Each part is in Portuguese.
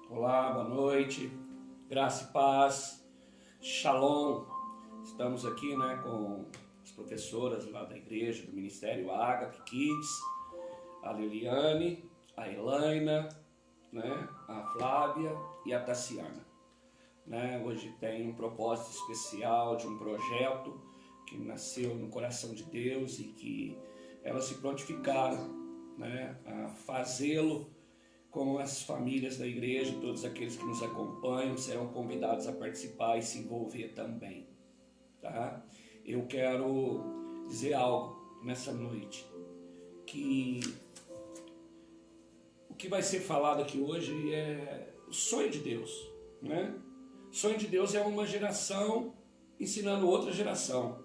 Olá, boa noite, graça e paz, shalom. Estamos aqui com as professoras lá da igreja, do Ministério Agape Kids, a Liliane, a Elaina, a Flávia e a Tassiana. Hoje tem um propósito especial de um projeto que nasceu no coração de Deus e que elas se prontificaram a fazê-lo com as famílias da igreja. Todos aqueles que nos acompanham serão convidados a participar e se envolver também. Tá? Eu quero dizer algo nessa noite, que o que vai ser falado aqui hoje é o sonho de Deus. O sonho de Deus é uma geração ensinando outra geração,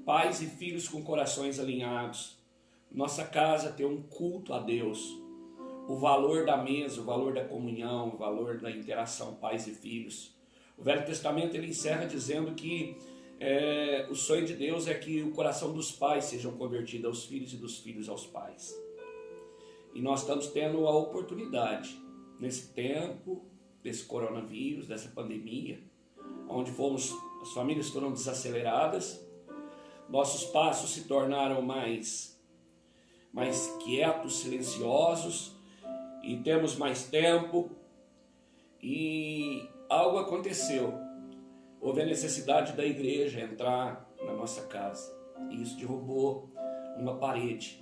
pais e filhos com corações alinhados. Nossa casa tem um culto a Deus, o valor da mesa, o valor da comunhão, o valor da interação pais e filhos. O Velho Testamento ele encerra dizendo que o sonho de Deus é que o coração dos pais sejam convertidos aos filhos e dos filhos aos pais. E nós estamos tendo a oportunidade, nesse tempo, desse coronavírus, dessa pandemia, onde as famílias foram desaceleradas, nossos passos se tornaram mais quietos, silenciosos, e temos mais tempo, e algo aconteceu. Houve a necessidade da igreja entrar na nossa casa, e isso derrubou uma parede.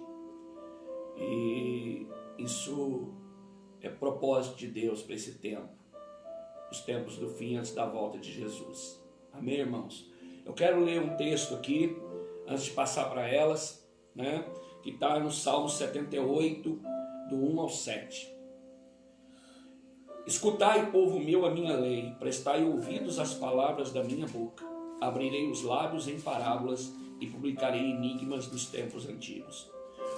E isso é propósito de Deus para esse tempo, os tempos do fim, antes da volta de Jesus. Amém, irmãos? Eu quero ler um texto aqui, antes de passar para elas, que está no Salmo 78, do 1 ao 7. Escutai, povo meu, a minha lei, prestai ouvidos às palavras da minha boca. Abrirei os lábios em parábolas e publicarei enigmas dos tempos antigos.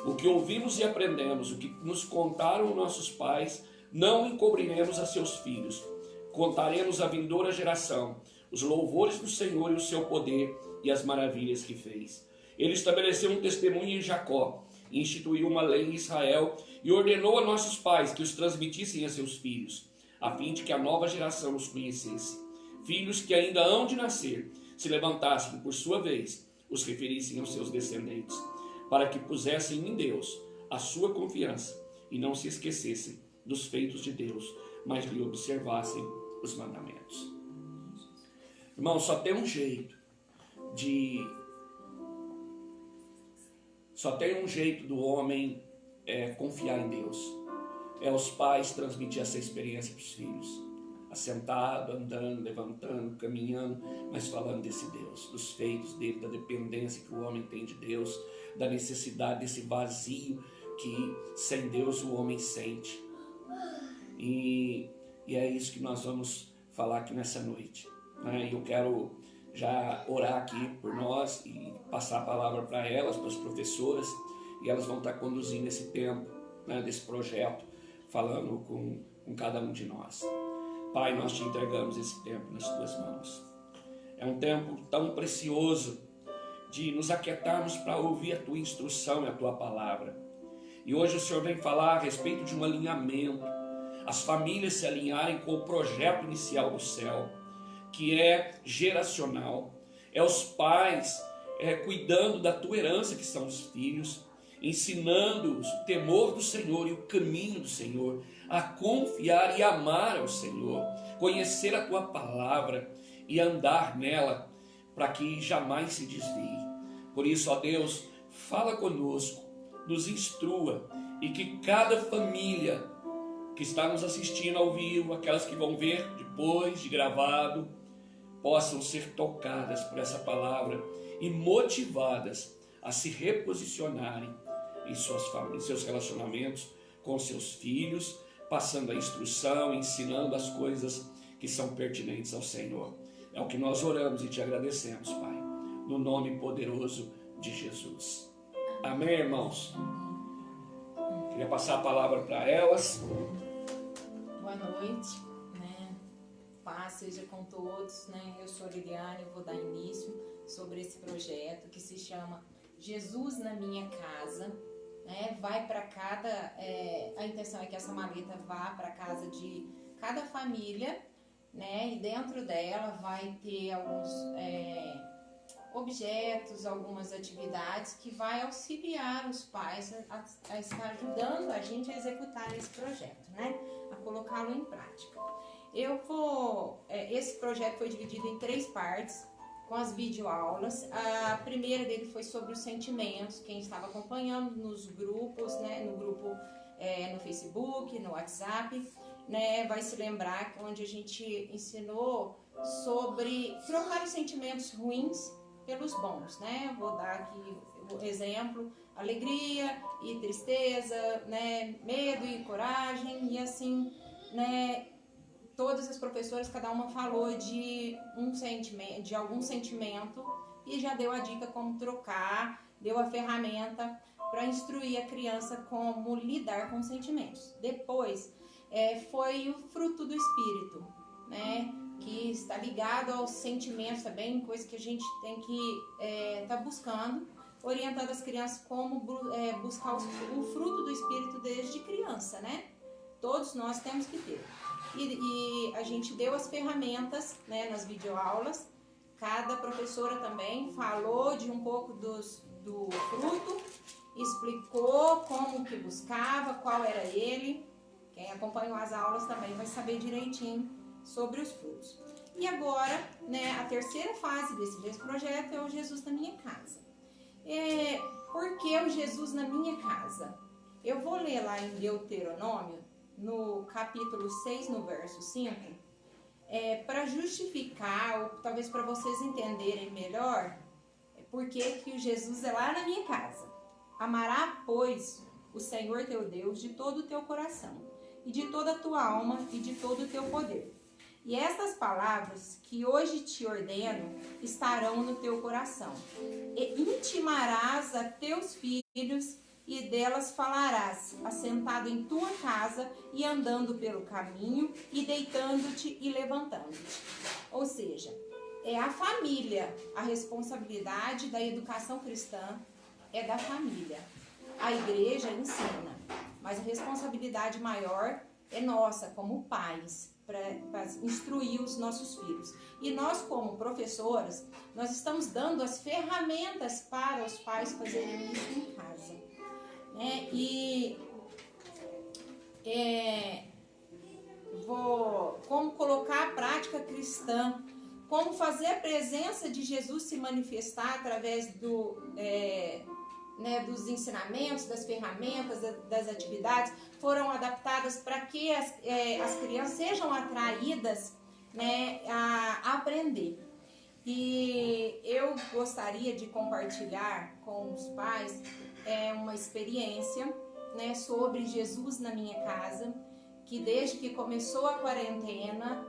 O que ouvimos e aprendemos, o que nos contaram nossos pais, não encobriremos a seus filhos. Contaremos à vindoura geração os louvores do Senhor e o seu poder e as maravilhas que fez. Ele estabeleceu um testemunho em Jacó, instituiu uma lei em Israel e ordenou a nossos pais que os transmitissem a seus filhos, a fim de que a nova geração os conhecesse. Filhos que ainda hão de nascer, se levantassem por sua vez, os referissem aos seus descendentes, para que pusessem em Deus a sua confiança e não se esquecessem dos feitos de Deus, mas lhe observassem os mandamentos. Irmão, só tem um jeito do homem confiar em Deus. É os pais transmitir essa experiência para os filhos. Assentado, andando, levantando, caminhando, mas falando desse Deus, dos feitos dele, da dependência que o homem tem de Deus, da necessidade desse vazio que sem Deus o homem sente. E é isso que nós vamos falar aqui nessa noite. Eu quero já orar aqui por nós e passar a palavra para elas, para as professoras, e elas vão estar conduzindo esse tempo, desse projeto, falando com cada um de nós. Pai, nós te entregamos esse tempo nas tuas mãos. É um tempo tão precioso de nos aquietarmos para ouvir a tua instrução e a tua palavra. E hoje o Senhor vem falar a respeito de um alinhamento, as famílias se alinharem com o projeto inicial do céu, que é geracional. É os pais cuidando da tua herança, que são os filhos, ensinando-os o temor do Senhor e o caminho do Senhor, a confiar e amar ao Senhor, conhecer a tua palavra e andar nela, para que jamais se desvie. Por isso, ó Deus, fala conosco, nos instrua, e que cada família que está nos assistindo ao vivo, aquelas que vão ver depois de gravado, possam ser tocadas por essa palavra e motivadas a se reposicionarem em suas famílias, em seus relacionamentos com seus filhos, passando a instrução, ensinando as coisas que são pertinentes ao Senhor. É o que nós oramos e te agradecemos, Pai, no nome poderoso de Jesus. Amém, irmãos? Queria passar a palavra para elas. Boa noite, paz seja com todos, Eu sou a Liliane, eu vou dar início sobre esse projeto que se chama Jesus na Minha Casa, Vai para a intenção é que essa maleta vá para a casa de cada família, né? E dentro dela vai ter alguns objetos, algumas atividades que vai auxiliar os pais a estar ajudando a gente a executar esse projeto, né? A colocá-lo em prática. Esse projeto foi dividido em 3 partes, com as videoaulas. A primeira dele foi sobre os sentimentos, quem estava acompanhando nos grupos, né? No grupo no Facebook, no WhatsApp, né? Vai se lembrar que onde a gente ensinou sobre trocar os sentimentos ruins pelos bons, né? Vou dar aqui o exemplo: alegria e tristeza, né? Medo e coragem, e assim, né? Todas as professoras, cada uma falou de algum sentimento e já deu a dica como trocar, deu a ferramenta para instruir a criança como lidar com os sentimentos. Depois foi o fruto do Espírito, né? Que está ligado aos sentimentos também, coisa que a gente tem que estar buscando, orientando as crianças como buscar o fruto do Espírito desde criança, né? Todos nós temos que ter. E a gente deu as ferramentas, né, nas videoaulas. Cada professora também falou de um pouco do fruto, explicou como que buscava, qual era ele. Quem acompanhou as aulas também vai saber direitinho sobre os frutos. E agora, né, a terceira fase desse mesmo projeto é o Jesus na minha casa. Por que o Jesus na minha casa? Eu vou ler lá em Deuteronômio, no capítulo 6, no verso 5, para justificar, ou talvez para vocês entenderem melhor, por que o Jesus é lá na minha casa. Amará, pois, o Senhor teu Deus de todo o teu coração, e de toda a tua alma, e de todo o teu poder. E estas palavras que hoje te ordeno estarão no teu coração, e intimarás a teus filhos, e delas falarás, assentado em tua casa e andando pelo caminho, e deitando-te e levantando-te. Ou seja, é a família, a responsabilidade da educação cristã é da família. A igreja ensina, mas a responsabilidade maior é nossa, como pais, para instruir os nossos filhos. E nós, como professoras, nós estamos dando as ferramentas para os pais fazerem isso em casa. Como colocar a prática cristã, como fazer a presença de Jesus se manifestar através dos ensinamentos, das ferramentas, das atividades, foram adaptadas para que as crianças sejam atraídas, né, a aprender. E eu gostaria de compartilhar com os pais uma experiência, né, sobre Jesus na minha casa, que desde que começou a quarentena,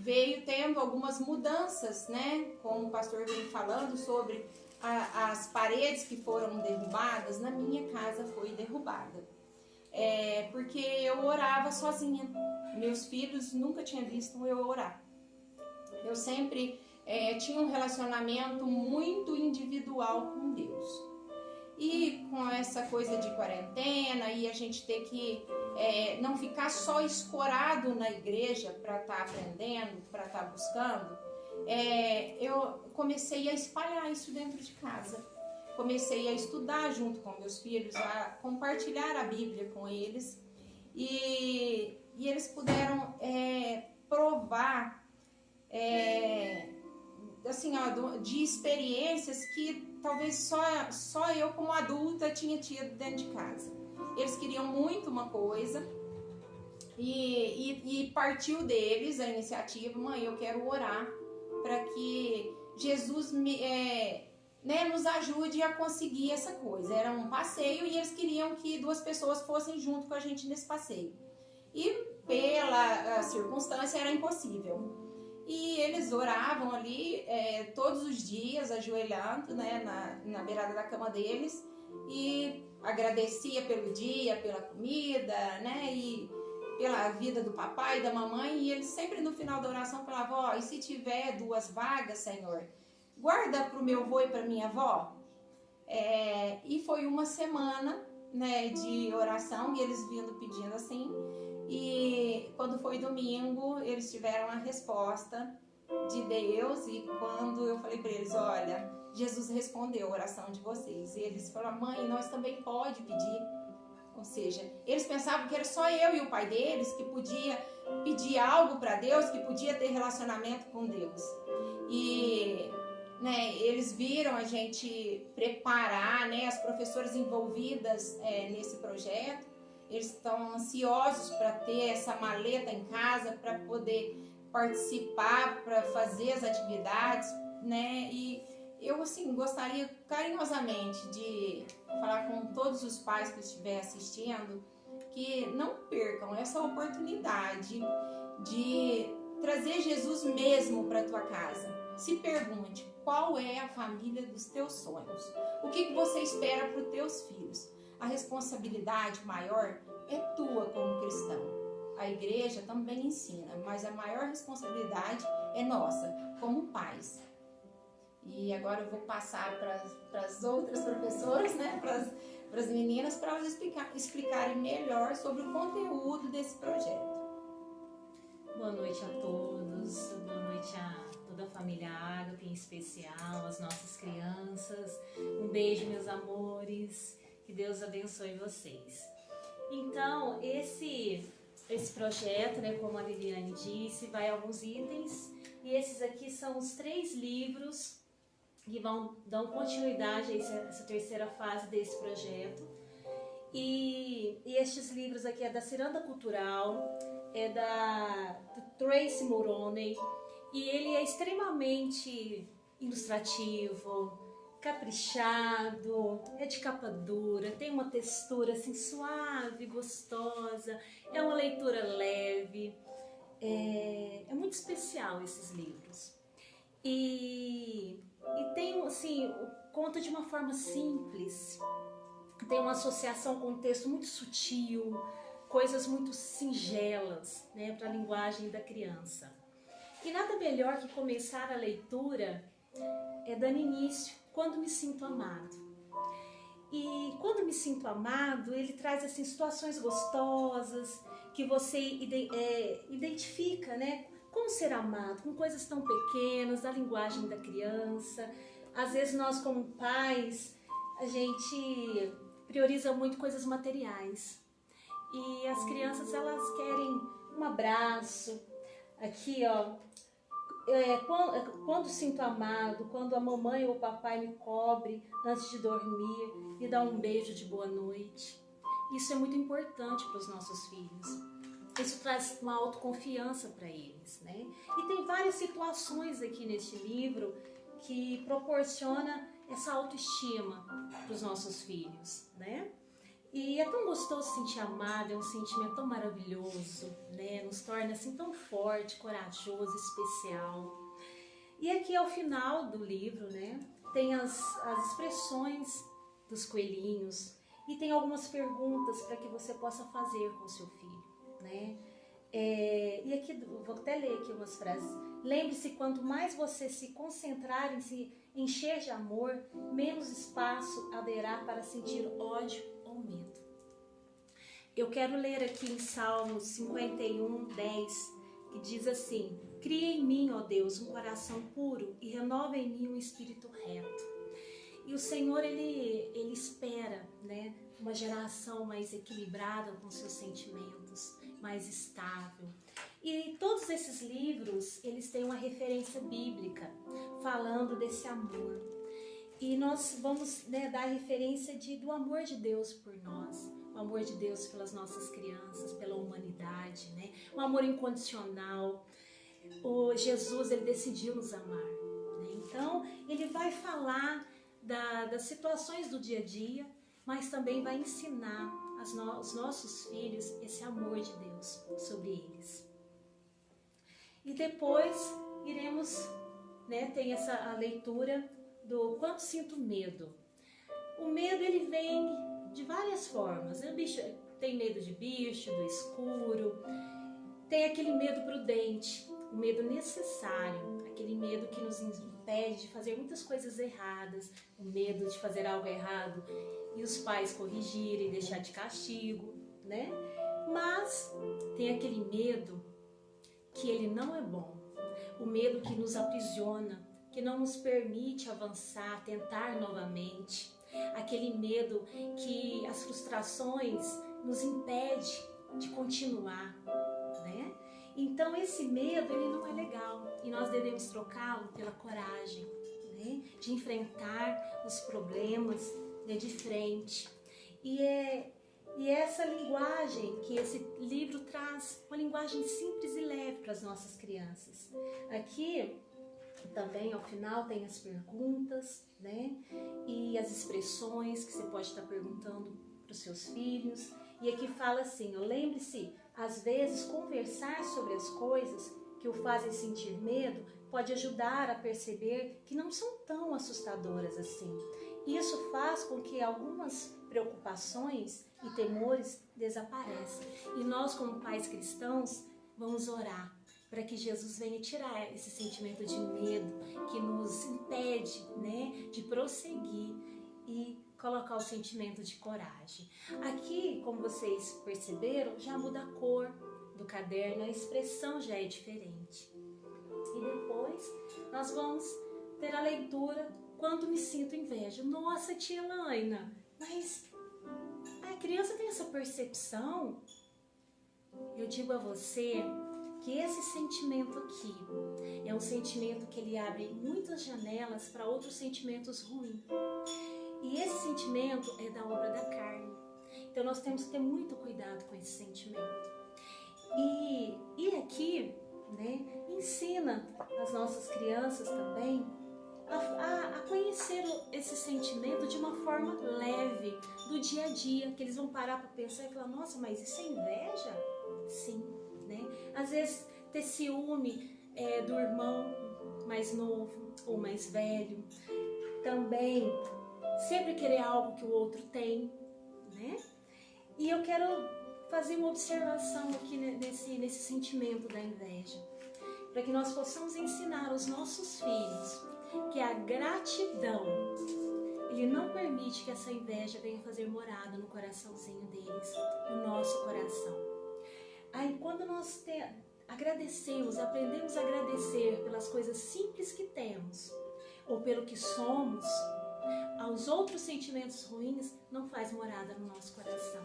veio tendo algumas mudanças, né, como o pastor veio falando sobre as paredes que foram derrubadas. Na minha casa foi derrubada, porque eu orava sozinha. Meus filhos nunca tinham visto eu orar. Eu sempre tinha um relacionamento muito individual com Deus. E com essa coisa de quarentena e a gente ter que não ficar só escorado na igreja para estar aprendendo, para estar buscando, eu comecei a espalhar isso dentro de casa. Comecei a estudar junto com meus filhos, a compartilhar a Bíblia com eles, e eles puderam provar de experiências que talvez só eu como adulta tinha tido dentro de casa. Eles queriam muito uma coisa e partiu deles a iniciativa: mãe, eu quero orar para que Jesus nos ajude a conseguir essa coisa. Era um passeio e eles queriam que 2 pessoas fossem junto com a gente nesse passeio. E pela circunstância era impossível. E eles oravam ali todos os dias, ajoelhando, né, na beirada da cama deles, e agradecia pelo dia, pela comida, né, e pela vida do papai e da mamãe. E eles sempre no final da oração falavam: e se tiver 2 vagas, Senhor, guarda para o meu avô e para minha avó. E foi uma semana né, de oração, e eles vindo pedindo assim. E quando foi domingo, eles tiveram a resposta de Deus. E quando eu falei para eles, olha, Jesus respondeu a oração de vocês, e eles falaram, mãe, nós também pode pedir. Ou seja, eles pensavam que era só eu e o pai deles que podia pedir algo para Deus, que podia ter relacionamento com Deus. E né, eles viram a gente preparar, né, as professoras envolvidas nesse projeto. Eles estão ansiosos para ter essa maleta em casa, para poder participar, para fazer as atividades, né? E eu, assim, gostaria carinhosamente de falar com todos os pais que estiverem assistindo que não percam essa oportunidade de trazer Jesus mesmo para tua casa. Se pergunte, qual é a família dos teus sonhos? O que você espera para os teus filhos? A responsabilidade maior é tua como cristão. A igreja também ensina, mas a maior responsabilidade é nossa, como pais. E agora eu vou passar para as outras professoras, né, para as meninas, para elas explicarem melhor sobre o conteúdo desse projeto. Boa noite a todos, boa noite a toda a família Ágape, em especial, as nossas crianças. Um beijo, meus amores, que Deus abençoe vocês. Então, esse projeto, né, como a Liliane disse, vai a alguns itens, e esses aqui são os 3 livros que dão continuidade a essa terceira fase desse projeto. E estes livros aqui é da Ciranda Cultural, é do Tracy Moroney, e ele é extremamente ilustrativo, caprichado, é de capa dura, tem uma textura assim suave, gostosa, é uma leitura leve, é muito especial esses livros. E tem assim, conta de uma forma simples, tem uma associação com um texto muito sutil, coisas muito singelas, né, para a linguagem da criança. E nada melhor que começar a leitura dando início, quando me sinto amado. E quando me sinto amado, ele traz assim, situações gostosas, que você identifica, né, como ser amado, com coisas tão pequenas, a linguagem da criança. Às vezes nós como pais, a gente prioriza muito coisas materiais. E as crianças, elas querem um abraço. Aqui, ó, quando sinto amado, quando a mamãe ou o papai me cobre antes de dormir, me dá um beijo de boa noite. Isso é muito importante para os nossos filhos. Isso traz uma autoconfiança para eles, né? E tem várias situações aqui neste livro que proporciona essa autoestima para os nossos filhos, né? E é tão gostoso se sentir amado, é um sentimento tão maravilhoso, né? Nos torna assim tão forte, corajoso, especial. E aqui ao final do livro, né, tem as expressões dos coelhinhos e tem algumas perguntas para que você possa fazer com seu filho, né? E aqui, vou até ler aqui umas frases. Lembre-se, quanto mais você se concentrar em se encher de amor, menos espaço haverá para sentir ódio ou medo. Eu quero ler aqui em Salmos 51, 10, que diz assim: cria em mim, ó Deus, um coração puro e renova em mim um espírito reto. E o Senhor, ele espera, né, uma geração mais equilibrada com seus sentimentos, mais estável. E todos esses livros, eles têm uma referência bíblica falando desse amor. E nós vamos, né, dar a referência do amor de Deus por nós, o amor de Deus pelas nossas crianças, pela humanidade, né? Um amor incondicional. O Jesus, ele decidiu nos amar, né? Então, ele vai falar das situações do dia a dia, mas também vai ensinar os nossos filhos esse amor de Deus sobre eles. E depois iremos, né, tem a leitura do quanto sinto medo. O medo, ele vem de várias formas. O bicho tem medo de bicho, do escuro, tem aquele medo prudente, o medo necessário, aquele medo que nos impede de fazer muitas coisas erradas, o medo de fazer algo errado e os pais corrigirem, deixar de castigo, né? Mas tem aquele medo que ele não é bom, o medo que nos aprisiona, que não nos permite avançar, tentar novamente, aquele medo que as frustrações nos impedem de continuar, né? Então esse medo, ele não é legal e nós devemos trocá-lo pela coragem, né? De enfrentar os problemas, né? De frente. E essa linguagem que esse livro traz, uma linguagem simples e leve para as nossas crianças. Aqui também ao final tem as perguntas, né? E as expressões que você pode estar perguntando para os seus filhos. E aqui fala assim, lembre-se, às vezes conversar sobre as coisas que o fazem sentir medo pode ajudar a perceber que não são tão assustadoras assim. Isso faz com que algumas preocupações e temores desapareçam. E nós, como pais cristãos, vamos orar para que Jesus venha tirar esse sentimento de medo que nos impede, né, de prosseguir e colocar o sentimento de coragem. Aqui, como vocês perceberam, já muda a cor do caderno, a expressão já é diferente. E depois nós vamos ter a leitura quando me sinto inveja. Nossa, tia Elaina, mas a criança tem essa percepção? Eu digo a você que esse sentimento aqui é um sentimento que ele abre muitas janelas para outros sentimentos ruins. E esse sentimento é da obra da carne. Então nós temos que ter muito cuidado com esse sentimento. E aqui, né, ensina as nossas crianças também a conhecer esse sentimento de uma forma leve, do dia a dia, que eles vão parar para pensar e falar, nossa, mas isso é inveja? Sim, né? Às vezes ter ciúme do irmão mais novo ou mais velho, também sempre querer algo que o outro tem, né? E eu quero fazer uma observação aqui nesse sentimento da inveja, para que nós possamos ensinar aos nossos filhos que a gratidão, ele não permite que essa inveja venha fazer morada no coraçãozinho deles, no nosso coração. Aí quando nós agradecemos, aprendemos a agradecer pelas coisas simples que temos, ou pelo que somos, aos outros sentimentos ruins não faz morada no nosso coração,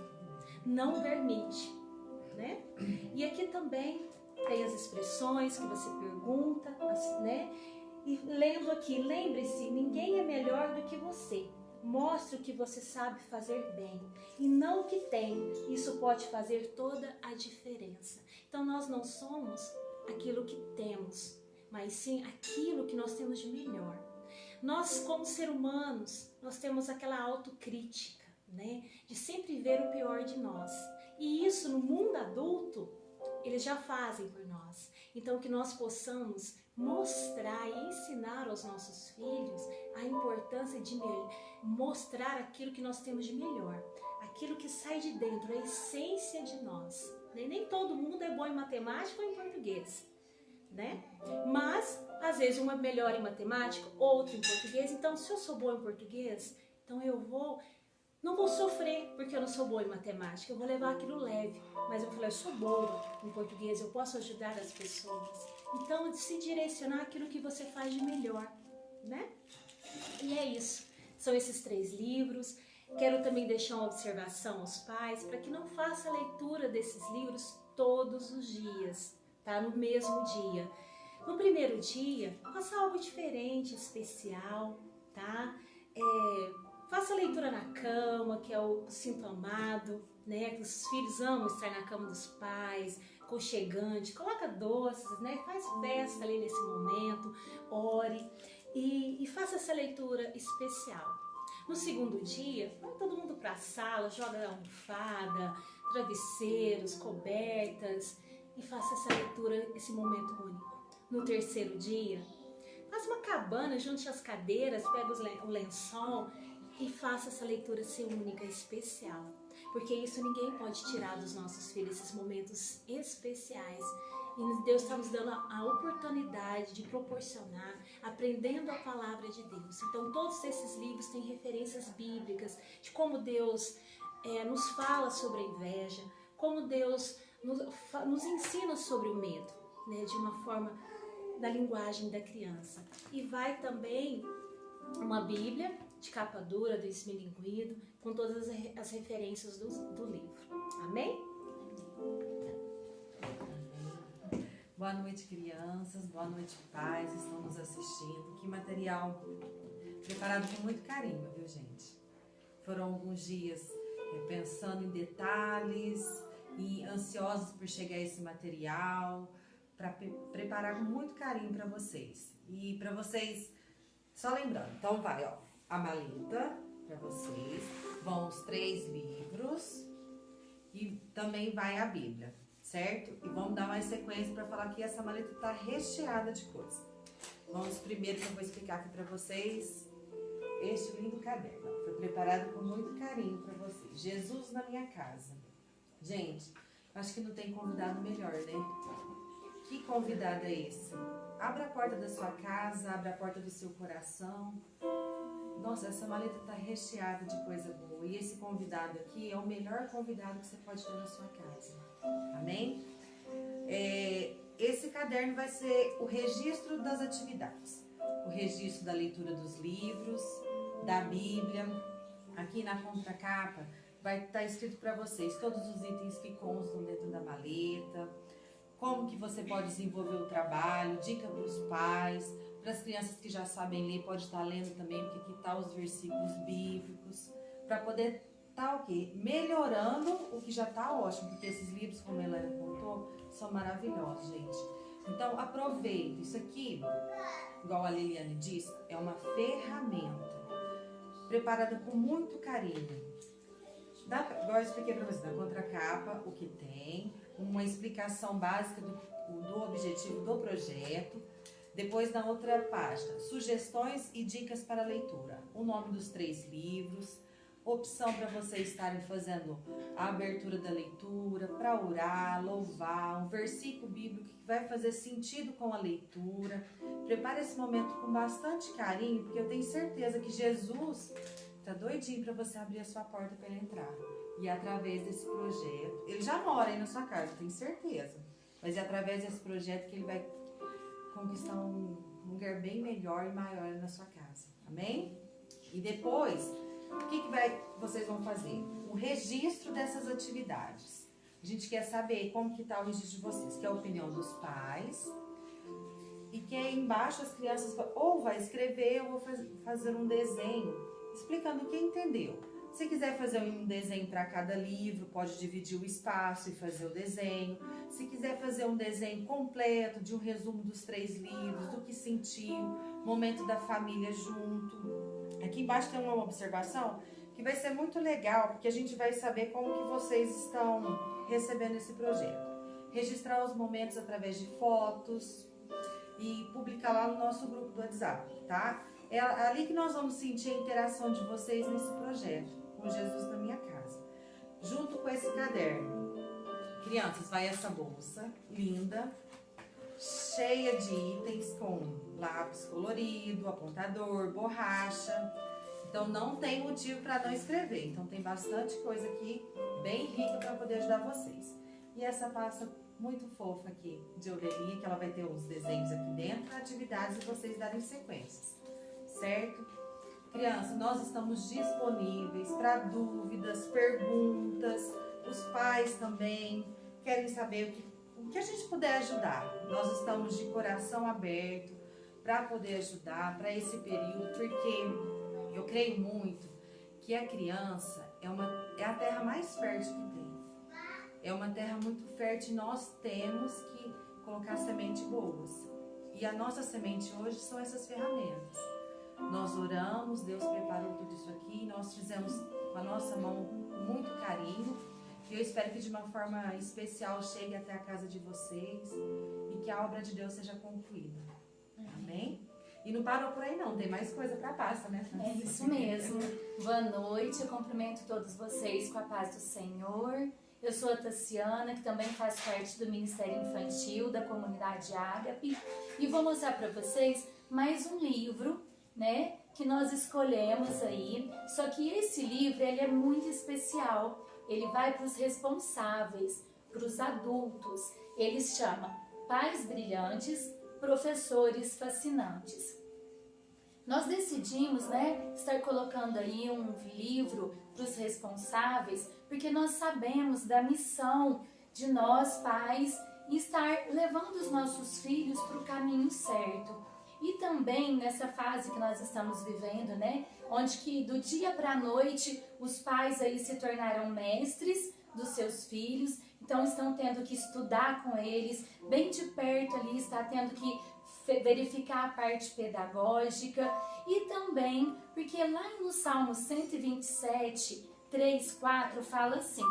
não permite, né? E aqui também tem as expressões que você pergunta, né? E lendo aqui, lembre-se, ninguém é melhor do que você. Mostre o que você sabe fazer bem e não o que tem. Isso pode fazer toda a diferença. Então nós não somos aquilo que temos, mas sim aquilo que nós temos de melhor. Nós, como seres humanos, nós temos aquela autocrítica, né? De sempre ver o pior de nós. E isso no mundo adulto, eles já fazem por nós. Então que nós possamos mostrar e ensinar aos nossos filhos a importância de mostrar aquilo que nós temos de melhor, aquilo que sai de dentro, a essência de nós. Nem todo mundo é bom em matemática ou em português, né? Mas às vezes uma é melhor em matemática, outra em português. Então se eu sou boa em português, então não vou sofrer porque eu não sou boa em matemática, eu vou levar aquilo leve, mas eu vou falar, eu sou boa em português, eu posso ajudar as pessoas. Então, se direcionar aquilo que você faz de melhor, né? E é isso. São esses 3 livros. Quero também deixar uma observação aos pais para que não faça a leitura desses livros todos os dias, tá? No mesmo dia. No primeiro dia, faça algo diferente, especial, tá? Faça a leitura na cama, que é o sinto amado, né? Que os filhos amam estar na cama dos pais, aconchegante, coloca doces, né? Faz festa ali nesse momento, ore e faça essa leitura especial. No segundo dia, vai todo mundo para a sala, joga almofada, travesseiros, cobertas e faça essa leitura, esse momento único. No terceiro dia, faça uma cabana, junte as cadeiras, pega o lençol e faça essa leitura ser única, especial. Porque isso ninguém pode tirar dos nossos filhos, esses momentos especiais E Deus está nos dando a oportunidade de proporcionar, aprendendo a palavra de Deus. Então, todos esses livros têm referências bíblicas de como Deus nos fala sobre a inveja, como Deus nos ensina sobre o medo, né, de uma forma da linguagem da criança. E vai também uma Bíblia de capa dura, desmilinguido, com todas as referências do livro. Amém? Boa noite, crianças. Boa noite, pais que estão nos assistindo. Que material preparado com muito carinho, viu, gente? Foram alguns dias pensando em detalhes e ansiosos por chegar esse material, para preparar com muito carinho para vocês. E para vocês, só lembrando, então vai, ó, a maleta para vocês, vão os 3 livros e também vai a Bíblia, certo? E vamos dar mais sequência para falar que essa maleta está recheada de coisas. Vamos primeiro que eu vou explicar aqui para vocês este lindo caderno. Foi preparado com muito carinho para vocês. Jesus na minha casa. Gente, acho que não tem convidado melhor, né? Que convidado é esse? Abra a porta da sua casa, abra a porta do seu coração. Nossa, essa maleta está recheada de coisa boa. E esse convidado aqui é o melhor convidado que você pode ter na sua casa. Amém? Esse caderno vai ser o registro das atividades. O registro da leitura dos livros, da Bíblia. Aqui na contracapa vai estar escrito para vocês todos os itens que constam dentro da maleta, como que você pode desenvolver o trabalho, dica para os pais, para as crianças que já sabem ler, pode estar lendo também, porque aqui tá os versículos bíblicos, para poder estar o quê? Melhorando o que já está ótimo, porque esses livros, como a Helena contou, são maravilhosos, gente. Então, aproveite. Isso aqui, igual a Liliane disse, é uma ferramenta preparada com muito carinho. Igual eu expliquei para vocês, na contracapa, o que tem, uma explicação básica do objetivo do projeto. Depois, na outra página, sugestões e dicas para a leitura. O nome dos 3 livros, opção para vocês estarem fazendo a abertura da leitura, para orar, louvar, um versículo bíblico que vai fazer sentido com a leitura. Prepare esse momento com bastante carinho, porque eu tenho certeza que Jesus está doidinho para você abrir a sua porta para ele entrar. E através desse projeto, ele já mora aí na sua casa, tenho certeza. Mas é através desse projeto que ele vai conquistar um lugar bem melhor e maior na sua casa. Amém? E depois, o que vocês vão fazer? O registro dessas atividades. A gente quer saber como que está o registro de vocês, que é a opinião dos pais. E que aí embaixo as crianças ou vai escrever ou vou fazer um desenho explicando o que entendeu. Se quiser fazer um desenho para cada livro, pode dividir o espaço e fazer o desenho. Se quiser fazer um desenho completo de um resumo dos 3 livros, do que sentiu, momento da família junto. Aqui embaixo tem uma observação que vai ser muito legal, porque a gente vai saber como que vocês estão recebendo esse projeto. Registrar os momentos através de fotos e publicar lá no nosso grupo do WhatsApp, tá? É ali que nós vamos sentir a interação de vocês nesse projeto, com Jesus na minha casa. Junto com esse caderno, crianças, vai essa bolsa linda, cheia de itens com lápis colorido, apontador, borracha. Então não tem motivo para não escrever. Então tem bastante coisa aqui, bem rica para poder ajudar vocês. E essa pasta muito fofa aqui de orelhinha, que ela vai ter os desenhos aqui dentro, atividades e vocês darem sequências. Certo? Criança, nós estamos disponíveis para dúvidas, perguntas, os pais também querem saber o que a gente puder ajudar. Nós estamos de coração aberto para poder ajudar para esse período, porque eu creio muito que a criança é a terra mais fértil que tem. É uma terra muito fértil e nós temos que colocar semente boas. E a nossa semente hoje são essas ferramentas. Nós oramos, Deus preparou tudo isso aqui, nós fizemos com a nossa mão com muito carinho. E eu espero que de uma forma especial chegue até a casa de vocês e que a obra de Deus seja concluída. Amém? E não parou por aí não, tem mais coisa para a pasta, né? É isso mesmo. Boa noite, eu cumprimento todos vocês com a paz do Senhor. Eu Eu sou a Tassiana, que também faz parte do Ministério Infantil da Comunidade Ágape, e vou mostrar para vocês mais um livro, né, que nós escolhemos aí. Só que esse livro, ele é muito especial. Ele vai para os responsáveis, para os adultos. Ele se chama Pais Brilhantes, Professores Fascinantes. Nós decidimos, né, estar colocando aí um livro para os responsáveis, porque nós sabemos da missão de nós, pais, estar levando os nossos filhos para o caminho certo. E também nessa fase que nós estamos vivendo, né, onde que do dia para a noite os pais aí se tornaram mestres dos seus filhos, então estão tendo que estudar com eles, bem de perto ali, está tendo que verificar a parte pedagógica, e também porque lá no Salmo 127, 3, 4 fala assim: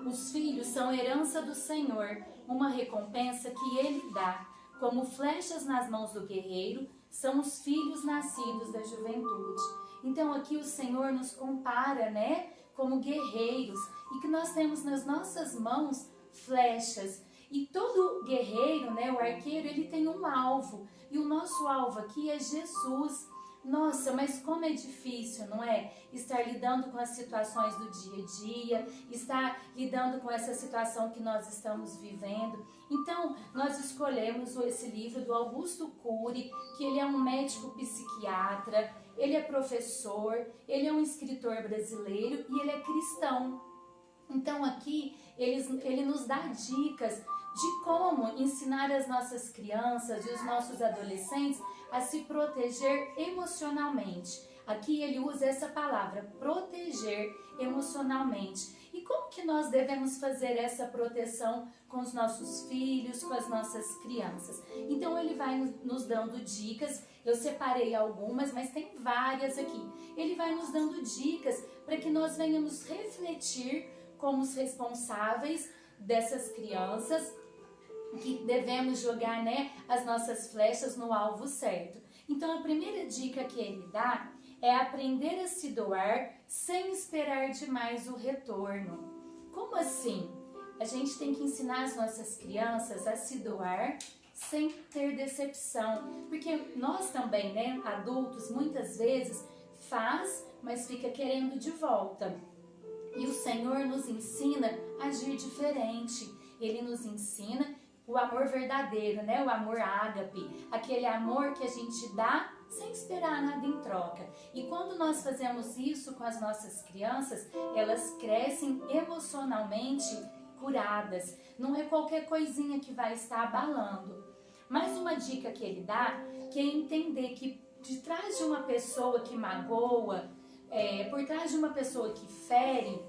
os filhos são herança do Senhor, uma recompensa que Ele dá. Como flechas nas mãos do guerreiro, são os filhos nascidos da juventude. Então aqui o Senhor nos compara, né, como guerreiros, e que nós temos nas nossas mãos flechas. E todo guerreiro, né, o arqueiro, ele tem um alvo. E o nosso alvo aqui é Jesus. Nossa, mas como é difícil, não é? Estar lidando com as situações do dia a dia, estar lidando com essa situação que nós estamos vivendo. Então, nós escolhemos esse livro do Augusto Cury, que ele é um médico psiquiatra, ele é professor, ele é um escritor brasileiro e ele é cristão. Então, aqui, ele nos dá dicas de como ensinar as nossas crianças e os nossos adolescentes a se proteger emocionalmente. Aqui ele usa essa palavra, proteger emocionalmente. E como que nós devemos fazer essa proteção com os nossos filhos, com as nossas crianças? Então ele vai nos dando dicas, eu separei algumas, mas tem várias aqui. Ele vai nos dando dicas para que nós venhamos refletir como os responsáveis dessas crianças, que devemos jogar, né, as nossas flechas no alvo certo. Então a primeira dica que ele dá é aprender a se doar sem esperar demais o retorno. Como assim? A gente tem que ensinar as nossas crianças a se doar sem ter decepção, porque nós também, né, adultos, muitas vezes faz, mas fica querendo de volta. E o Senhor nos ensina a agir diferente. Ele nos ensina o amor verdadeiro, né? O amor ágape, aquele amor que a gente dá sem esperar nada em troca. E quando nós fazemos isso com as nossas crianças, elas crescem emocionalmente curadas. Não é qualquer coisinha que vai estar abalando. Mais uma dica que ele dá, que é entender que de trás de uma pessoa que magoa, por trás de uma pessoa que fere,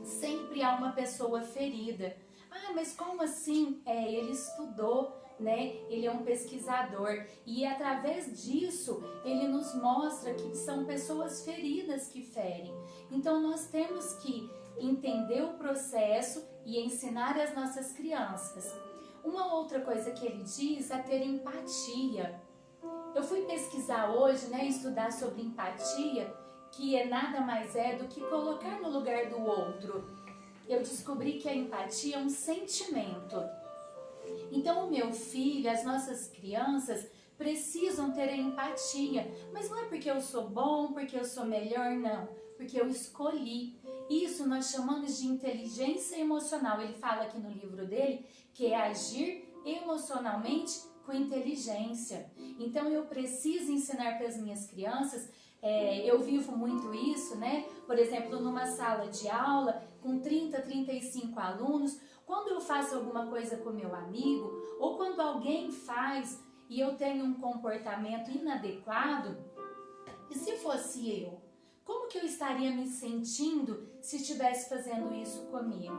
sempre há uma pessoa ferida. Ah, mas como assim? Ele estudou, né? Ele é um pesquisador e através disso ele nos mostra que são pessoas feridas que ferem. Então nós temos que entender o processo e ensinar as nossas crianças. Uma outra coisa que ele diz é ter empatia. Eu fui pesquisar hoje, né, estudar sobre empatia, que nada mais é do que colocar no lugar do outro. Eu descobri que a empatia é um sentimento. Então o meu filho, as nossas crianças precisam ter a empatia. Mas não é porque eu sou bom, porque eu sou melhor, não. Porque eu escolhi. Isso nós chamamos de inteligência emocional. Ele fala aqui no livro dele que é agir emocionalmente com inteligência. Então eu preciso ensinar para as minhas crianças. Eu vivo muito isso, né? Por exemplo, numa sala de aula com 30, 35 alunos, quando eu faço alguma coisa com meu amigo, ou quando alguém faz e eu tenho um comportamento inadequado, e se fosse eu? Como que eu estaria me sentindo se estivesse fazendo isso comigo?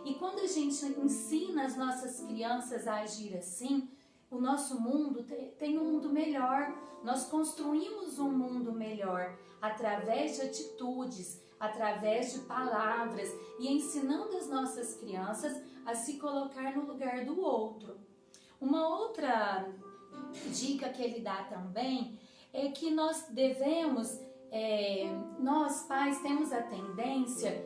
E quando a gente ensina as nossas crianças a agir assim, o nosso mundo tem um mundo melhor. Nós construímos um mundo melhor através de atitudes, através de palavras e ensinando as nossas crianças a se colocar no lugar do outro. Uma outra dica que ele dá também é que nós devemos, nós pais temos a tendência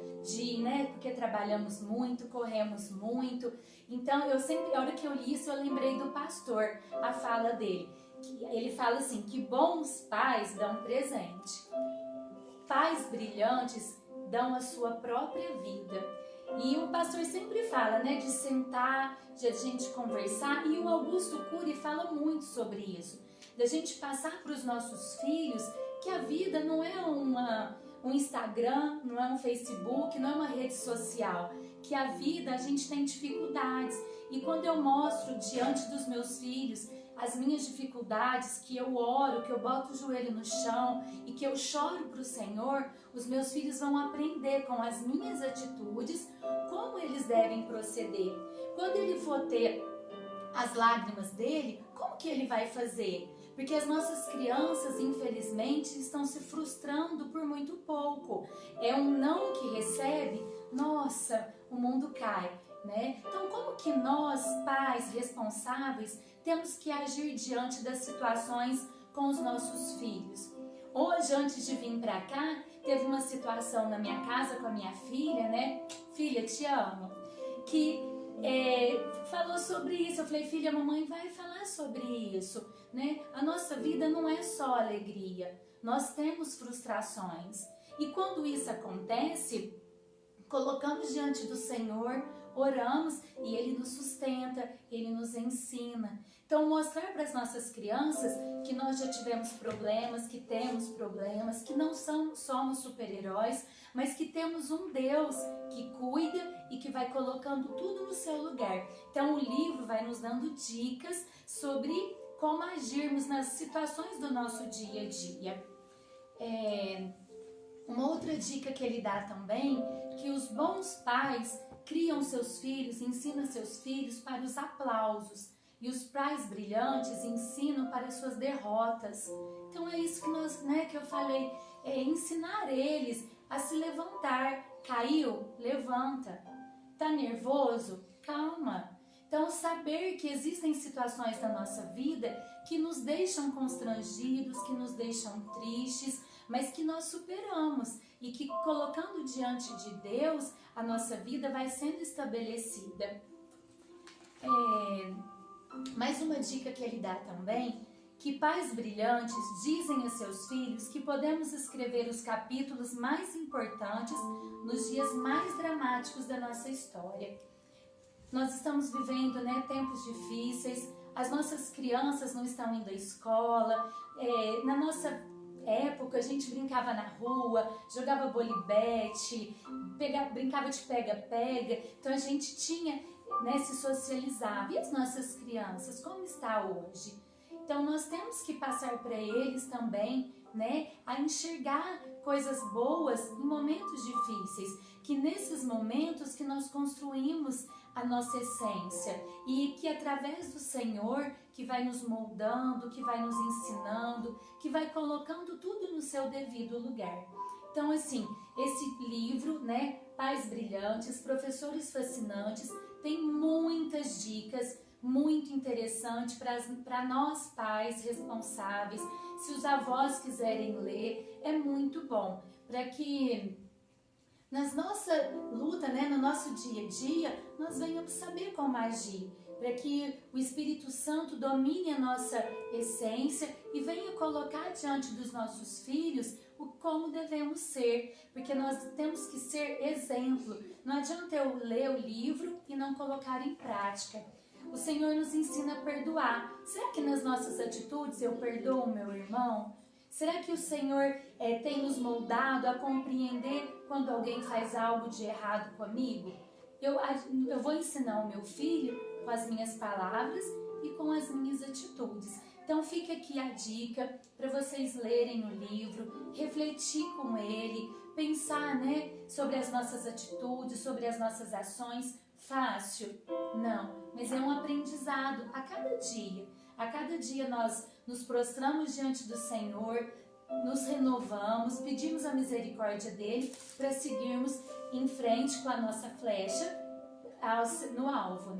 porque trabalhamos muito, corremos muito. Então, a hora que eu li isso, eu lembrei do pastor, a fala dele. Ele fala assim, que bons pais dão presente. Pais brilhantes dão a sua própria vida. E o pastor sempre fala, né, de sentar, de a gente conversar, e o Augusto Cury fala muito sobre isso, da gente passar para os nossos filhos que a vida não é um Instagram, não é um Facebook, não é uma rede social, que a vida a gente tem dificuldades, e quando eu mostro diante dos meus filhos as minhas dificuldades, que eu oro, que eu boto o joelho no chão e que eu choro para o Senhor, os meus filhos vão aprender com as minhas atitudes como eles devem proceder. Quando ele for ter as lágrimas dele, como que ele vai fazer? Porque as nossas crianças, infelizmente, estão se frustrando por muito pouco. É um não que recebe, nossa, o mundo cai, né? Então, como que nós, pais responsáveis, temos que agir diante das situações com os nossos filhos? Hoje, antes de vir para cá, teve uma situação na minha casa com a minha filha, né? Filha, te amo. Que falou sobre isso. Eu falei, filha, a mamãe vai falar sobre isso, né? A nossa vida não é só alegria. Nós temos frustrações. E quando isso acontece, colocamos diante do Senhor, oramos e Ele nos sustenta, Ele nos ensina. Então, mostrar para as nossas crianças que nós já tivemos problemas, que temos problemas, que não somos super-heróis, mas que temos um Deus que cuida e que vai colocando tudo no seu lugar. Então, o livro vai nos dando dicas sobre como agirmos nas situações do nosso dia a dia. Uma outra dica que ele dá também, que os bons pais criam seus filhos, ensinam seus filhos para os aplausos, e os pais brilhantes ensinam para as suas derrotas. Então é isso que que eu falei, ensinar eles a se levantar. Caiu? Levanta. Tá nervoso? Calma. Então, saber que existem situações da nossa vida que nos deixam constrangidos, que nos deixam tristes, mas que nós superamos e que, colocando diante de Deus, a nossa vida vai sendo estabelecida. Mais uma dica que ele dá também, que pais brilhantes dizem a seus filhos que podemos escrever os capítulos mais importantes nos dias mais dramáticos da nossa história. Nós estamos vivendo, tempos difíceis, as nossas crianças não estão indo à escola, na nossa época a gente brincava na rua, jogava bolibete, brincava de pega-pega, então a gente tinha, se socializava. E as nossas crianças, como está hoje? Então nós temos que passar para eles também, a enxergar coisas boas em momentos difíceis, que nesses momentos que nós construímos a nossa essência e que através do Senhor que vai nos moldando, que vai nos ensinando, que vai colocando tudo no seu devido lugar. Então, assim, esse livro, Pais Brilhantes, Professores Fascinantes, tem muitas dicas, muito interessante para nós pais responsáveis. Se os avós quiserem ler, é muito bom, para que na nossa luta, no nosso dia a dia, nós venhamos saber como agir, para que o Espírito Santo domine a nossa essência e venha colocar diante dos nossos filhos como devemos ser, porque nós temos que ser exemplo. Não adianta eu ler o livro e não colocar em prática. O Senhor nos ensina a perdoar. Será que nas nossas atitudes eu perdoo o meu irmão? Será que o Senhor tem nos moldado a compreender quando alguém faz algo de errado comigo? Eu vou ensinar o meu filho com as minhas palavras e com as minhas atitudes. Então fica aqui a dica para vocês lerem o livro, refletir com ele, pensar, sobre as nossas atitudes, sobre as nossas ações. Fácil? Não, mas é um aprendizado a cada dia. A cada dia nós nos prostramos diante do Senhor, nos renovamos, pedimos a misericórdia dele para seguirmos em frente com a nossa flecha no alvo,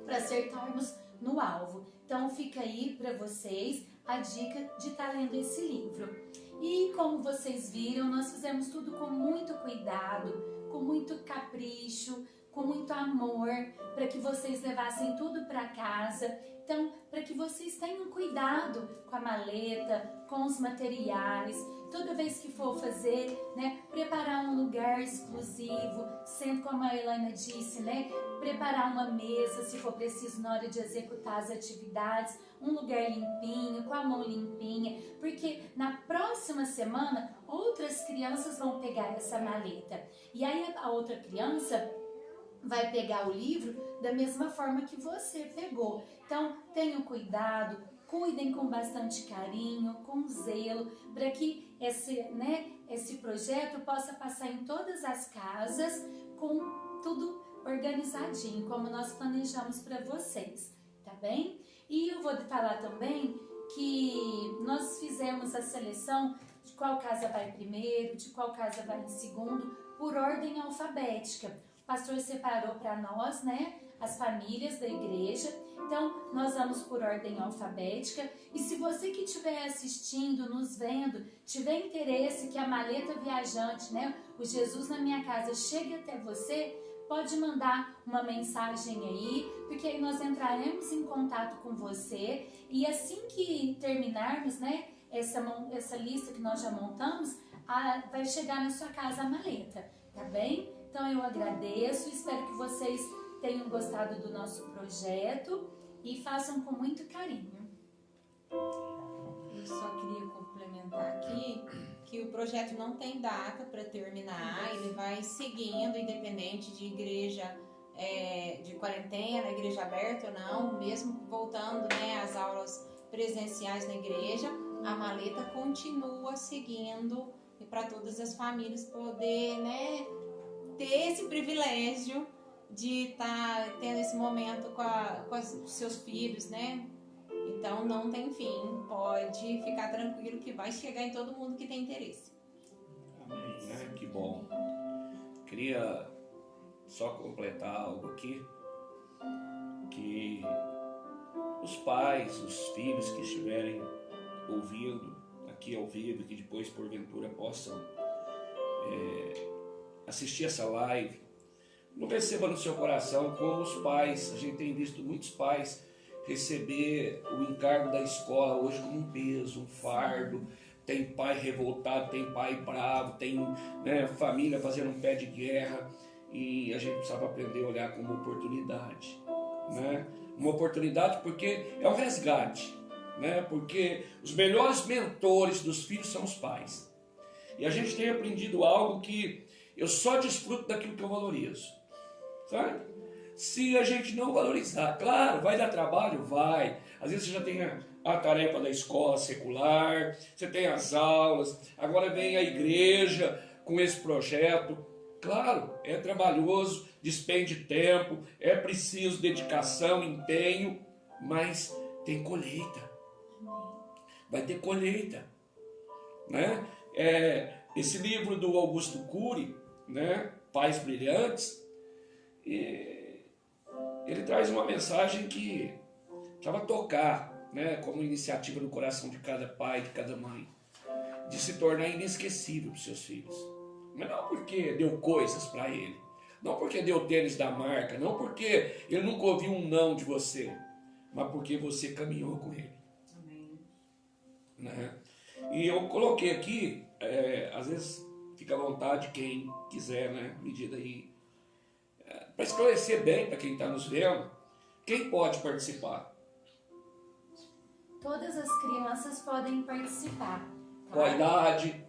para acertarmos no alvo. Então fica aí para vocês a dica de estar lendo esse livro. E como vocês viram, nós fizemos tudo com muito cuidado, com muito capricho, com muito amor, para que vocês levassem tudo para casa. Então, para que vocês tenham cuidado com a maleta, com os materiais, toda vez que for fazer, né, preparar um lugar exclusivo, sendo como a Elaine disse, né, preparar uma mesa, se for preciso, na hora de executar as atividades, um lugar limpinho, com a mão limpinha, porque na próxima semana, outras crianças vão pegar essa maleta. E aí a outra criança vai pegar o livro da mesma forma que você pegou. Então, tenham cuidado, cuidem com bastante carinho, com zelo, para que esse projeto possa passar em todas as casas com tudo organizadinho, como nós planejamos para vocês, tá bem? E eu vou falar também que nós fizemos a seleção de qual casa vai primeiro, de qual casa vai em segundo, por ordem alfabética. O pastor separou para nós, né, as famílias da igreja. Então, nós vamos por ordem alfabética. E se você que estiver assistindo, nos vendo, tiver interesse que a maleta viajante, né, o Jesus na Minha Casa, chegue até você, pode mandar uma mensagem aí, porque aí nós entraremos em contato com você. E assim que terminarmos, né, essa lista que nós já montamos, vai chegar na sua casa a maleta, tá bem? Então eu agradeço, espero que vocês tenham gostado do nosso projeto e façam com muito carinho. Eu só queria complementar aqui que o projeto não tem data para terminar, ele vai seguindo, independente de igreja de quarentena, igreja aberta ou não, mesmo voltando, né, às aulas presenciais na igreja, a maleta continua seguindo e para todas as famílias poder, né, ter esse privilégio de estar tendo esse momento com os seus filhos, né? Então não tem fim, pode ficar tranquilo que vai chegar em todo mundo que tem interesse. Amém, que bom. Queria só completar algo aqui, que os pais, os filhos que estiverem ouvindo aqui ao vivo, que depois porventura possam assistir essa live, não receba no seu coração como os pais. A gente tem visto muitos pais receber o encargo da escola hoje como um peso, um fardo. Tem pai revoltado, tem pai bravo, tem, né, família fazendo um pé de guerra, e a gente precisava aprender a olhar como uma oportunidade, né? Uma oportunidade porque é um resgate, né? Porque os melhores mentores dos filhos são os pais. E a gente tem aprendido algo que eu só desfruto daquilo que eu valorizo, sabe? Se a gente não valorizar, claro, vai dar trabalho? Vai. Às vezes você já tem a tarefa da escola secular, você tem as aulas, agora vem a igreja com esse projeto. Claro, é trabalhoso, despende tempo, é preciso dedicação, empenho, mas tem colheita. Vai ter colheita, né? Esse livro do Augusto Cury, né, Pais Brilhantes, ele traz uma mensagem que precisava tocar, né, como iniciativa no coração de cada pai, de cada mãe, de se tornar inesquecível para os seus filhos. Mas não porque deu coisas para ele, não porque deu tênis da marca, não porque ele nunca ouviu um não de você, mas porque você caminhou com ele. Amém. Né? E eu coloquei aqui, às vezes fica à vontade quem quiser, né, medida aí, para esclarecer bem para quem está nos vendo, quem pode participar? Todas as crianças podem participar. Tá? Qual a idade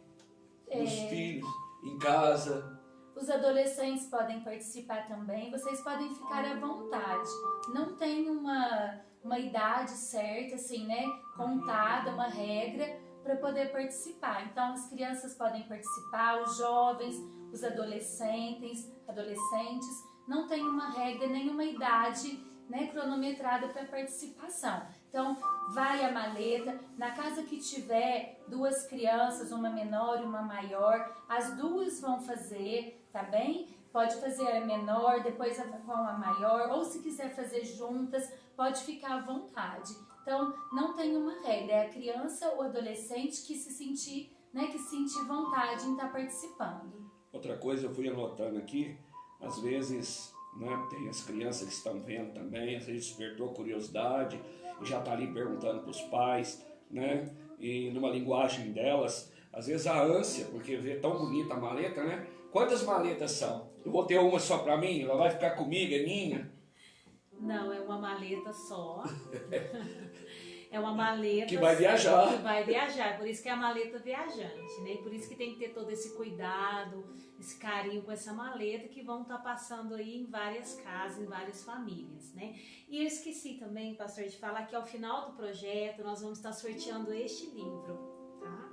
dos filhos, em casa? Os adolescentes podem participar também. Vocês podem ficar à vontade. Não tem uma idade certa, assim, né? Contada, uma regra para poder participar. Então, as crianças podem participar, os jovens, os adolescentes. Não tem uma regra, nenhuma idade, né, cronometrada para participação. Então, vai a maleta. Na casa que tiver duas crianças, uma menor e uma maior, as duas vão fazer, tá bem? Pode fazer a menor, depois com a maior, ou se quiser fazer juntas, pode ficar à vontade. Então, não tem uma regra, é a criança ou adolescente que se sentir, né, que sentir vontade em estar participando. Outra coisa eu fui anotando aqui, às vezes, né, tem as crianças que estão vendo também, às vezes despertou curiosidade e já está ali perguntando para os pais, né, e numa linguagem delas, às vezes a ânsia, porque vê tão bonita a maleta, né? Quantas maletas são? Eu vou ter uma só para mim? Ela vai ficar comigo, é minha? Não, é uma maleta só. É uma maleta que vai viajar. Que vai viajar, por isso que é a maleta viajante, né? Por isso que tem que ter todo esse cuidado, esse carinho com essa maleta que vão estar passando aí em várias casas, em várias famílias, né? E eu esqueci também, pastor, de falar que ao final do projeto nós vamos estar sorteando este livro, tá?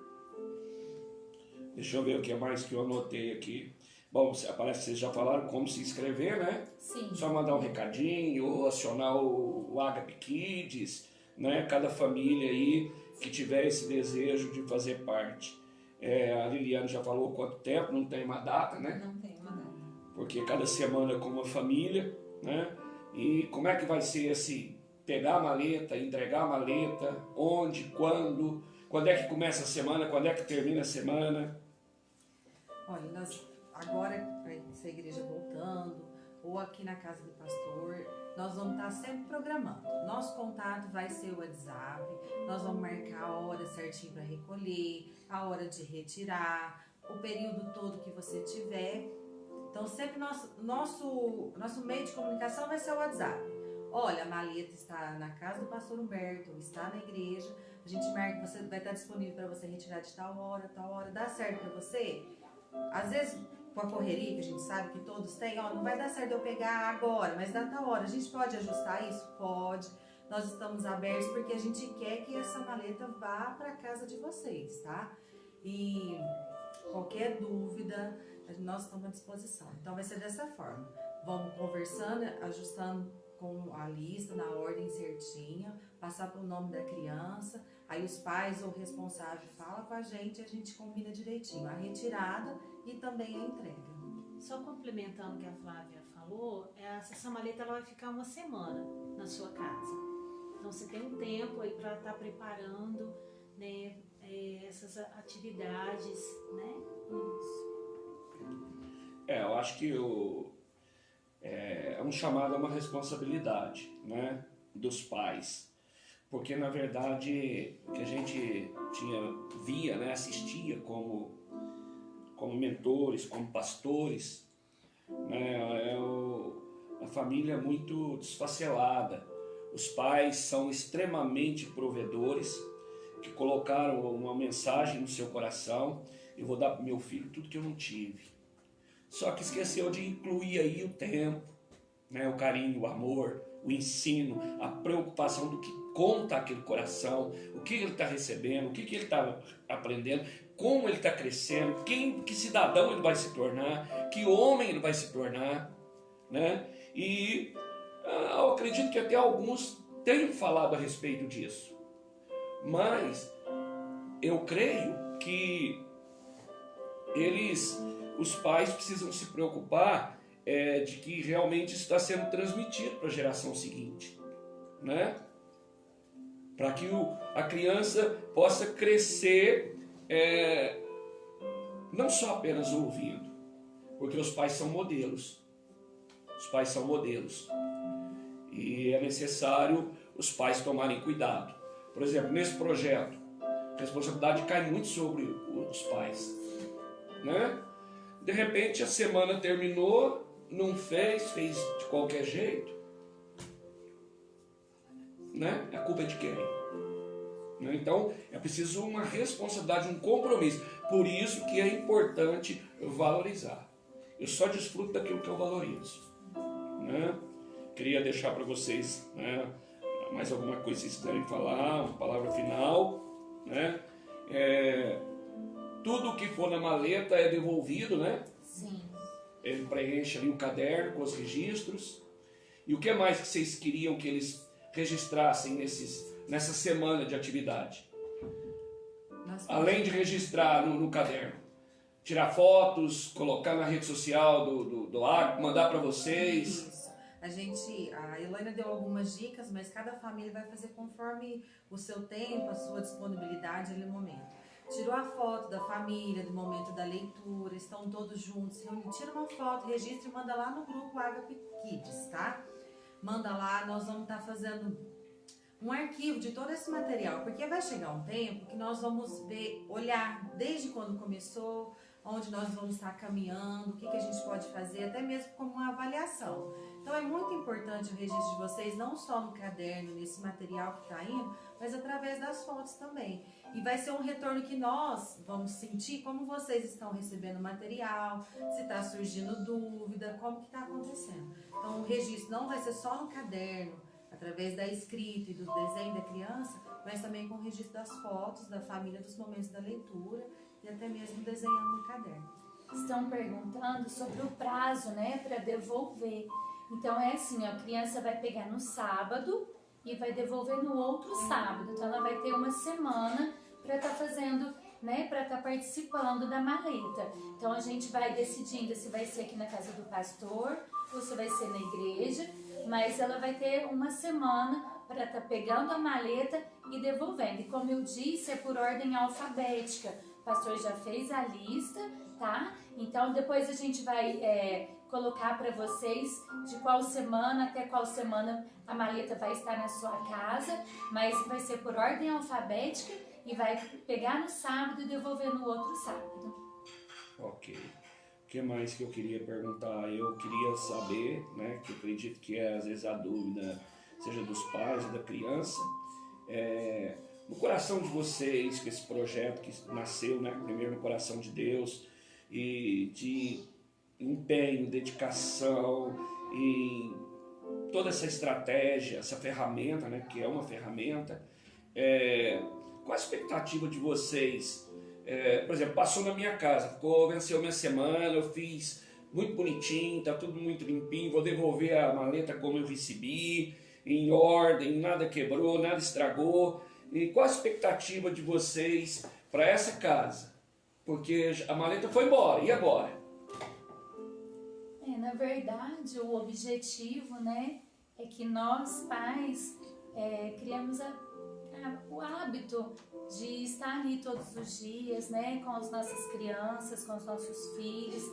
Deixa eu ver o que mais que eu anotei aqui. Bom, parece que vocês já falaram como se inscrever, né? Sim. Só mandar um recadinho ou acionar o Agape Kids, né? Cada família aí que tiver esse desejo de fazer parte. A Liliane já falou quanto tempo, não tem uma data, né? Não tem uma data. Porque cada semana com uma família, né? E como é que vai ser assim? Pegar a maleta, entregar a maleta, onde, quando é que começa a semana, quando é que termina a semana? Olha, nós agora, para essa igreja voltando, ou aqui na casa do pastor, nós vamos estar sempre programando. Nosso contato vai ser o WhatsApp, nós vamos marcar a hora certinho para recolher, a hora de retirar, o período todo que você tiver. Então, sempre nosso meio de comunicação vai ser o WhatsApp. Olha, a maleta está na casa do pastor Humberto, está na igreja, a gente marca que você vai estar disponível para você retirar de tal hora, dá certo para você? Às vezes, com a correria, que a gente sabe que todos têm, não vai dar certo eu pegar agora, mas dá tal hora. A gente pode ajustar isso? Pode. Nós estamos abertos porque a gente quer que essa maleta vá para a casa de vocês, tá? E qualquer dúvida, nós estamos à disposição. Então, vai ser dessa forma. Vamos conversando, ajustando com a lista, na ordem certinha, passar pelo nome da criança, aí os pais ou o responsável falam com a gente combina direitinho a retirada e também a entrega. Só complementando o que a Flávia falou, essa maleta ela vai ficar uma semana na sua casa. Então você tem um tempo aí para estar preparando, né, essas atividades, né? Isso. Eu acho que é um chamado a uma responsabilidade, né, dos pais. Porque, na verdade, o que a gente via, né, assistia como mentores, como pastores, né, a família é muito desfacelada. Os pais são extremamente provedores, que colocaram uma mensagem no seu coração: eu vou dar para o meu filho tudo que eu não tive. Só que esqueceu de incluir aí o tempo, né, o carinho, o amor, o ensino, a preocupação do que conta aquele coração, o que ele está recebendo, o que ele está aprendendo, como ele está crescendo, que cidadão ele vai se tornar, que homem ele vai se tornar, né? E eu acredito que até alguns tenham falado a respeito disso, mas eu creio que os pais precisam se preocupar de que realmente está sendo transmitido para a geração seguinte, né? Para que a criança possa crescer não só apenas ouvindo, porque os pais são modelos. Os pais são modelos. E é necessário os pais tomarem cuidado. Por exemplo, nesse projeto, a responsabilidade cai muito sobre os pais, né? De repente a semana terminou, não fez de qualquer jeito, né? A culpa é de quem? Né? Então é preciso uma responsabilidade, um compromisso. Por isso que é importante valorizar. Eu só desfruto daquilo que eu valorizo, né? Queria deixar para vocês, né, mais alguma coisa que vocês quiserem falar, uma palavra final, né? Tudo que for na maleta é devolvido, né? Sim. Ele preenche ali o caderno com os registros. E o que mais que vocês queriam que eles registrassem nessa semana de atividade? Além de registrar no caderno, tirar fotos, colocar na rede social do Agape, mandar para vocês. Isso. A Elaine deu algumas dicas, mas cada família vai fazer conforme o seu tempo, a sua disponibilidade ali no momento. tirou a foto da família, do momento da leitura, estão todos juntos, tira uma foto, registra e manda lá no grupo Agape Kids, tá? Manda lá, nós vamos estar fazendo um arquivo de todo esse material, porque vai chegar um tempo que nós vamos olhar desde quando começou, onde nós vamos estar caminhando, o que a gente pode fazer, até mesmo como uma avaliação. Então é muito importante o registro de vocês, não só no caderno, nesse material que está indo, mas através das fotos também. E vai ser um retorno que nós vamos sentir como vocês estão recebendo o material, se está surgindo dúvida, como que está acontecendo. Então o registro não vai ser só no caderno, através da escrita e do desenho da criança, mas também com o registro das fotos, da família, dos momentos da leitura e até mesmo desenhando no caderno. Estão perguntando sobre o prazo, né, para devolver. Então é assim, a criança vai pegar no sábado e vai devolver no outro sábado. Então ela vai ter uma semana para estar fazendo, né, para estar participando da maleta. Então a gente vai decidindo se vai ser aqui na casa do pastor ou se vai ser na igreja, mas ela vai ter uma semana para estar pegando a maleta e devolvendo. E como eu disse, é por ordem alfabética. O pastor já fez a lista, tá? Então depois a gente vai colocar para vocês de qual semana até qual semana a maleta vai estar na sua casa, mas vai ser por ordem alfabética e vai pegar no sábado e devolver no outro sábado. Ok. O que mais que eu queria perguntar? Eu queria saber, né, que eu acredito que às vezes a dúvida seja dos pais e da criança, no coração de vocês, com esse projeto que nasceu, né, primeiro no coração de Deus, e de empenho, dedicação e toda essa estratégia, essa ferramenta, né, que é uma ferramenta, qual a expectativa de vocês? Por exemplo, passou na minha casa, venceu minha semana, eu fiz muito bonitinho, tá tudo muito limpinho, vou devolver a maleta como eu recebi, em ordem, nada quebrou, nada estragou. E qual a expectativa de vocês para essa casa? Porque a maleta foi embora, e agora? Na verdade, o objetivo, né, é que nós, pais, criamos o hábito de estar ali todos os dias, né, com as nossas crianças, com os nossos filhos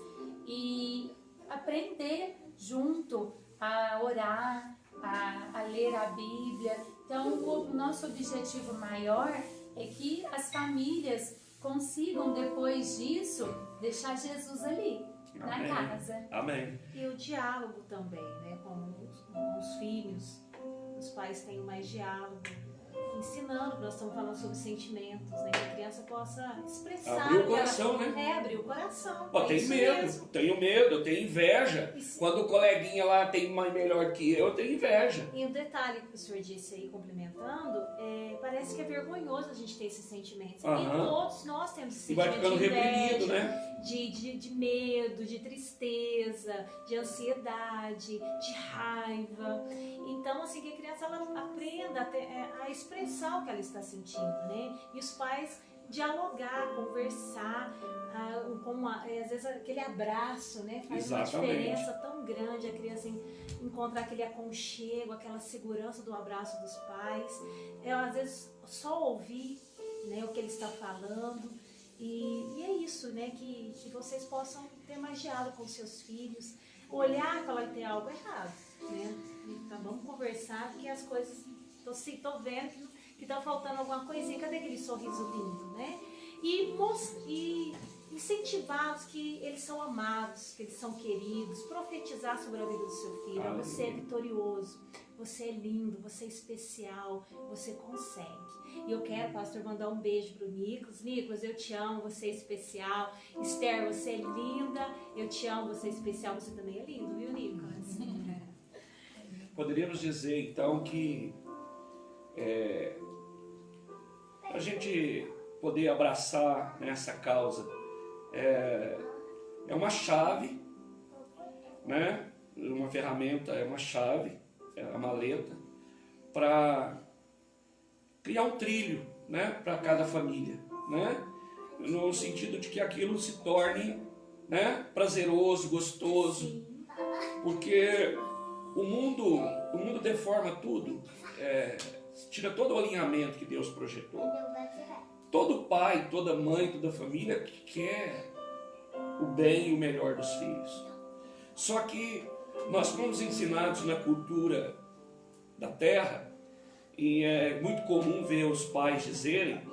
e aprender junto a orar, a ler a Bíblia. Então, o nosso objetivo maior é que as famílias consigam, depois disso, deixar Jesus ali, Amém. na casa. Amém. E o diálogo também, né, com os filhos. Os pais têm mais diálogo, ensinando, nós estamos falando sobre sentimentos, né, que a criança possa expressar. Abrir o coração, né? Abrir o coração. Eu tenho medo, eu tenho inveja. Quando o coleguinha lá tem mais melhor que eu tenho inveja. E o detalhe que o senhor disse aí, complementando, parece que é vergonhoso a gente ter esses sentimentos. E todos nós temos esse sentimento. E vai ficando de inveja, reprimido, né? De medo, de tristeza, de ansiedade, de raiva. Então, assim, que a criança ela aprenda a expressar o que ela está sentindo, né? E os pais dialogar, conversar, às vezes aquele abraço, né? Faz Exatamente. uma diferença tão grande, a criança encontrar aquele aconchego, aquela segurança do abraço dos pais. Às vezes só ouvir, né, o que ele está falando. E é isso, né? Que vocês possam ter mais diálogo com seus filhos, olhar quando tem algo errado, né? Então vamos conversar, porque as coisas, tô vendo que tá faltando alguma coisinha, cadê aquele sorriso lindo, né? E incentivá-los que eles são amados, que eles são queridos, profetizar sobre a vida do seu filho. Aleluia. Você é vitorioso, você é lindo, você é especial, você consegue. E eu quero, pastor, mandar um beijo pro Nicolas. Nicolas, eu te amo, você é especial. Esther, você é linda, eu te amo, você é especial. Você também é lindo, viu, Nicolas? Poderíamos dizer, então, que a gente poder abraçar nessa causa é uma chave, né? Uma ferramenta, é uma chave, é a maleta, para criar um trilho, né, para cada família, né? No sentido de que aquilo se torne, né, prazeroso, gostoso, porque o mundo deforma tudo, tira todo o alinhamento que Deus projetou. Todo pai, toda mãe, toda família quer o bem e o melhor dos filhos. Só que nós fomos ensinados na cultura da terra, e é muito comum ver os pais dizerem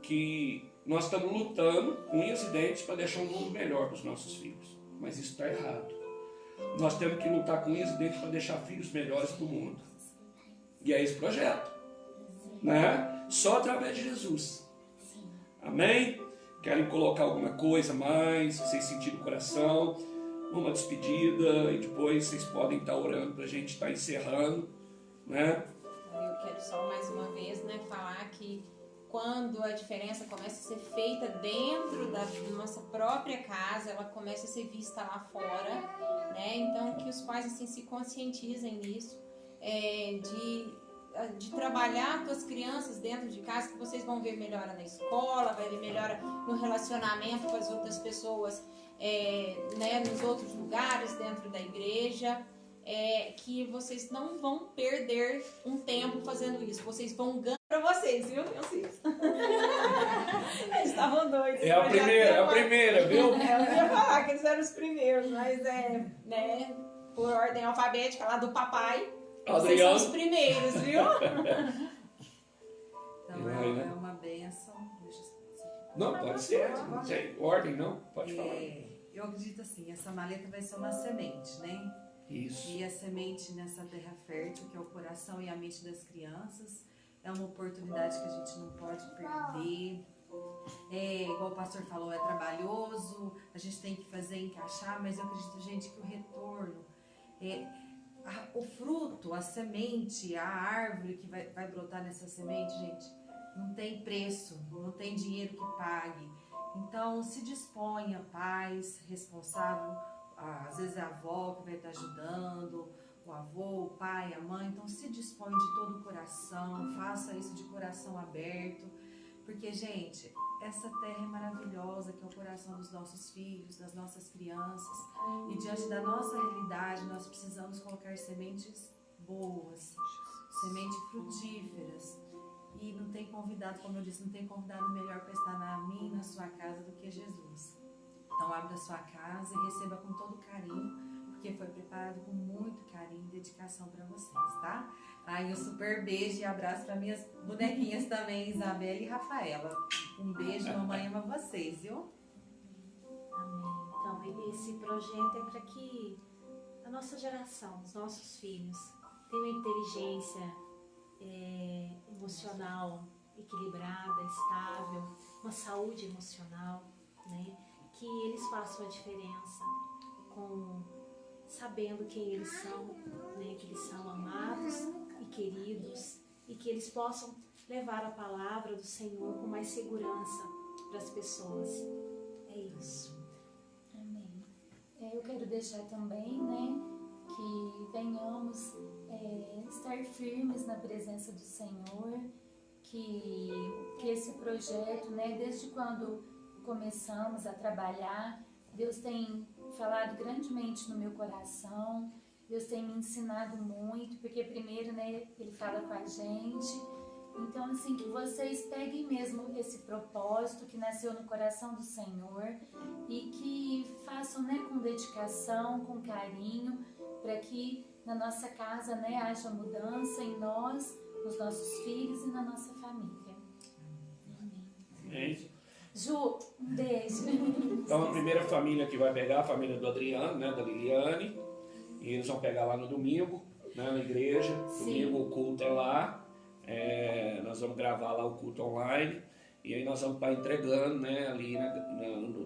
que nós estamos lutando com unhas e dentes para deixar um mundo melhor para os nossos filhos. Mas isso está errado. Nós temos que lutar com unhas e dentes para deixar filhos melhores para o mundo. E é esse projeto, né? Só através de Jesus. Amém? Querem colocar alguma coisa mais, vocês sentirem no coração, uma despedida, e depois vocês podem estar orando para a gente estar encerrando, né? Eu quero só mais uma vez, né, falar que quando a diferença começa a ser feita dentro da nossa própria casa, ela começa a ser vista lá fora, né? Então que os pais assim se conscientizem nisso, de trabalhar com as crianças dentro de casa, que vocês vão ver melhora na escola, vai ver melhora no relacionamento com as outras pessoas, né, nos outros lugares dentro da igreja. Que vocês não vão perder um tempo fazendo isso. Vocês vão ganhar pra vocês, viu, meus filhos? Eles estavam doidos. É a primeira, viu? Eu ia falar que eles eram os primeiros, mas né, por ordem alfabética lá do papai, vocês são os primeiros, viu? Então é uma bênção. Não, pode ser. Não sei. Ordem, não? Pode falar. Eu acredito assim, essa maleta vai ser uma semente, né? Isso. E a semente nessa terra fértil, que é o coração e a mente das crianças, é uma oportunidade que a gente não pode perder. Igual o pastor falou, é trabalhoso, a gente tem que fazer encaixar, mas eu acredito, gente, que o retorno, o fruto, a semente, a árvore que vai brotar nessa semente, gente, não tem preço, não tem dinheiro que pague. Então, se disponha, pais, responsável, às vezes é a avó que vai estar ajudando, o avô, o pai, a mãe. Então se dispõe de todo o coração, faça isso de coração aberto, porque, gente, essa terra é maravilhosa, que é o coração dos nossos filhos, das nossas crianças, e diante da nossa realidade nós precisamos colocar sementes boas, sementes frutíferas. E não tem convidado, como eu disse, não tem convidado melhor para estar na minha e na sua casa do que Jesus. Então abra a sua casa e receba com todo carinho, porque foi preparado com muito carinho e dedicação para vocês, tá? Aí um super beijo e abraço para minhas bonequinhas também, Isabela e Rafaela. Um beijo, mamãe ama vocês, viu? Amém. Então esse projeto é para que a nossa geração, os nossos filhos, tenham inteligência emocional equilibrada, estável, uma saúde emocional, né? Que eles façam a diferença sabendo quem eles são, né? Que eles são amados e queridos, e que eles possam levar a palavra do Senhor com mais segurança para as pessoas. É isso. Amém. Eu quero deixar também, né, que venhamos estar firmes na presença do Senhor, que esse projeto, né, desde quando começamos a trabalhar, Deus tem falado grandemente no meu coração, Deus tem me ensinado muito, porque primeiro, né, Ele fala com a gente. Então, assim, que vocês peguem mesmo esse propósito que nasceu no coração do Senhor e que façam, né, com dedicação, com carinho, para que na nossa casa, né, haja mudança em nós, nos nossos filhos e na nossa família. Amém. Ju, um beijo. Então a primeira família que vai pegar, a família do Adriano, né, da Liliane, e eles vão pegar lá no domingo, né, na igreja. Domingo o culto é lá, nós vamos gravar lá o culto online, e aí nós vamos estar entregando, né, ali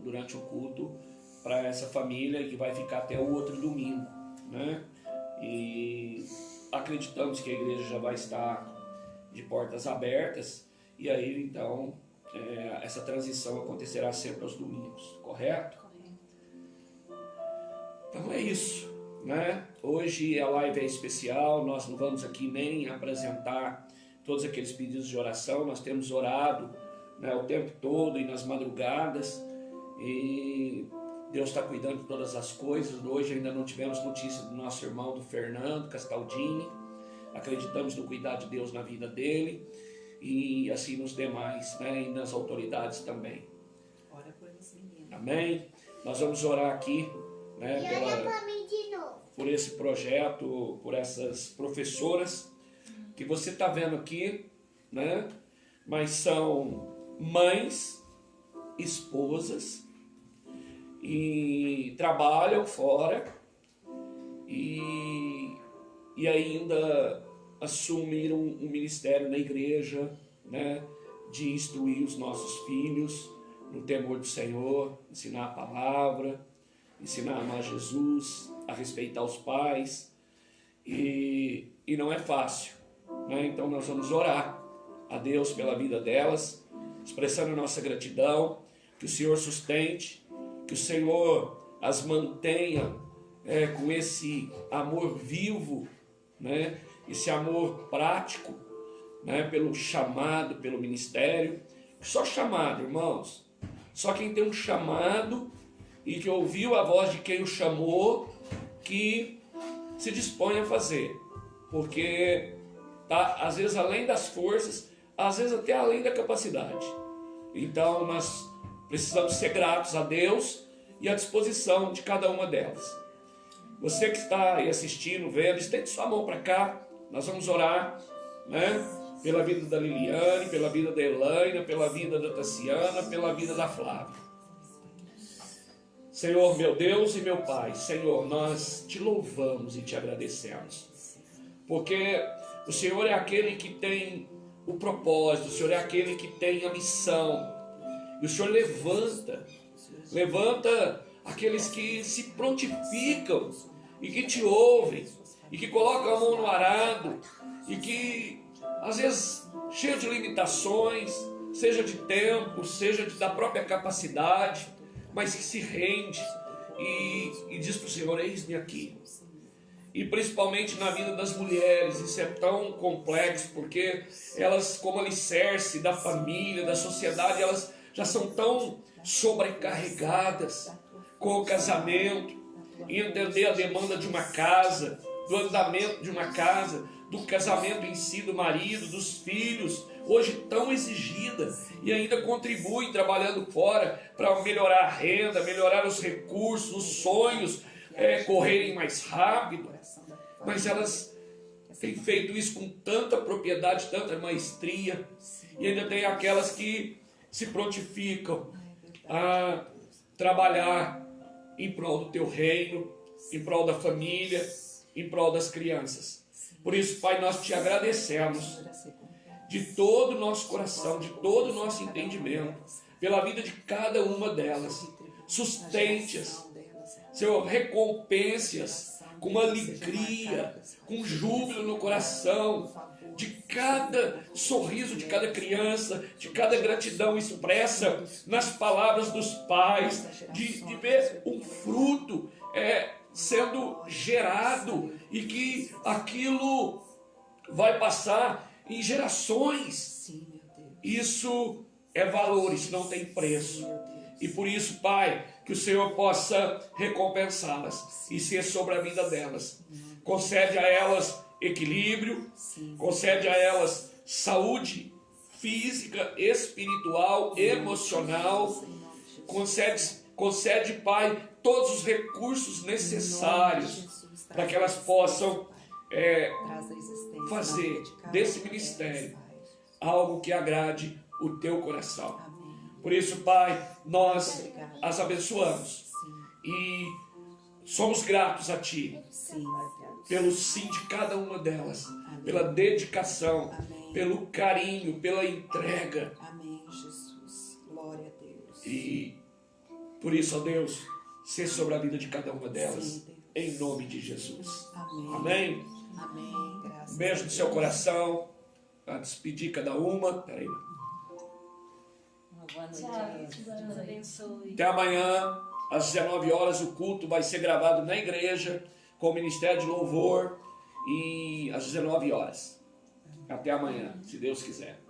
durante o culto para essa família que vai ficar até o outro domingo, né? E acreditamos que a igreja já vai estar de portas abertas, e aí então essa transição acontecerá sempre aos domingos, correto? Então é isso, né? Hoje a live é especial, nós não vamos aqui nem apresentar todos aqueles pedidos de oração, nós temos orado, né, o tempo todo e nas madrugadas, e Deus está cuidando de todas as coisas. Hoje ainda não tivemos notícia do nosso irmão, do Fernando Castaldini. Acreditamos no cuidado de Deus na vida dele. e assim nos demais, né? E nas autoridades também. Ora por esse menino. Amém? Nós vamos orar aqui, né, por esse projeto, por essas professoras que você está vendo aqui, né? Mas são mães, esposas, e trabalham fora e ainda assumiram um ministério na igreja, né? De instruir os nossos filhos no temor do Senhor, ensinar a palavra, ensinar a amar Jesus, a respeitar os pais, e não é fácil, né? Então nós vamos orar a Deus pela vida delas, expressando a nossa gratidão, que o Senhor sustente, que o Senhor as mantenha com esse amor vivo, né? Esse amor prático, né? Pelo chamado, pelo ministério. Só chamado, irmãos. Só quem tem um chamado e que ouviu a voz de quem o chamou, que se dispõe a fazer. Porque está, às vezes, além das forças, às vezes até além da capacidade. Então, nós precisamos ser gratos a Deus e à disposição de cada uma delas. Você que está aí assistindo, vendo, estende sua mão para cá. Nós vamos orar, né? Pela vida da Liliane, pela vida da Elaine, pela vida da Tassiana, pela vida da Flávia. Senhor, meu Deus e meu Pai, Senhor, nós te louvamos e te agradecemos. Porque o Senhor é aquele que tem o propósito, o Senhor é aquele que tem a missão. E o Senhor levanta aqueles que se prontificam e que te ouvem, e que colocam a mão no arado, e que às vezes cheio de limitações, seja de tempo, seja da própria capacidade, mas que se rende e diz para o Senhor: eis-me aqui. E principalmente na vida das mulheres, isso é tão complexo, porque elas, como alicerce da família, da sociedade, elas já são tão sobrecarregadas com o casamento, e entender a demanda de uma casa, do andamento de uma casa, do casamento em si, do marido, dos filhos, hoje tão exigida, e ainda contribuem trabalhando fora para melhorar a renda, melhorar os recursos, os sonhos, correrem mais rápido. Mas elas têm feito isso com tanta propriedade, tanta maestria, e ainda tem aquelas que se prontificam a trabalhar em prol do teu reino, em prol da família, em prol das crianças. Por isso, Pai, nós te agradecemos de todo o nosso coração, de todo o nosso entendimento, pela vida de cada uma delas. Sustente-as, Senhor, recompense-as com uma alegria, com júbilo no coração, de cada sorriso de cada criança, de cada gratidão expressa nas palavras dos pais, de ver um fruto sendo gerado, e que aquilo vai passar em gerações. Isso é valor, isso não tem preço. E por isso, Pai, que o Senhor possa recompensá-las e ser sobre a vida delas. Concede a elas equilíbrio, concede a elas saúde física, espiritual, emocional. Concede, Pai, todos os recursos necessários para que elas possam fazer desse ministério algo que agrade o teu coração. Por isso, Pai, nós as abençoamos e somos gratos a Ti pelo sim de cada uma delas, pela dedicação, pelo carinho, pela entrega. Amém, Jesus. Glória a Deus. E por isso, ó Deus, ser sobre a vida de cada uma delas, em nome de Jesus. Amém. Amém? Amém. Graças Um beijo no seu coração, para despedir cada uma. Peraí. Boa noite. Deus abençoe. Até amanhã, às 19 horas, o culto vai ser gravado na igreja, com o Ministério de Louvor, e às 19 horas. Até amanhã, se Deus quiser.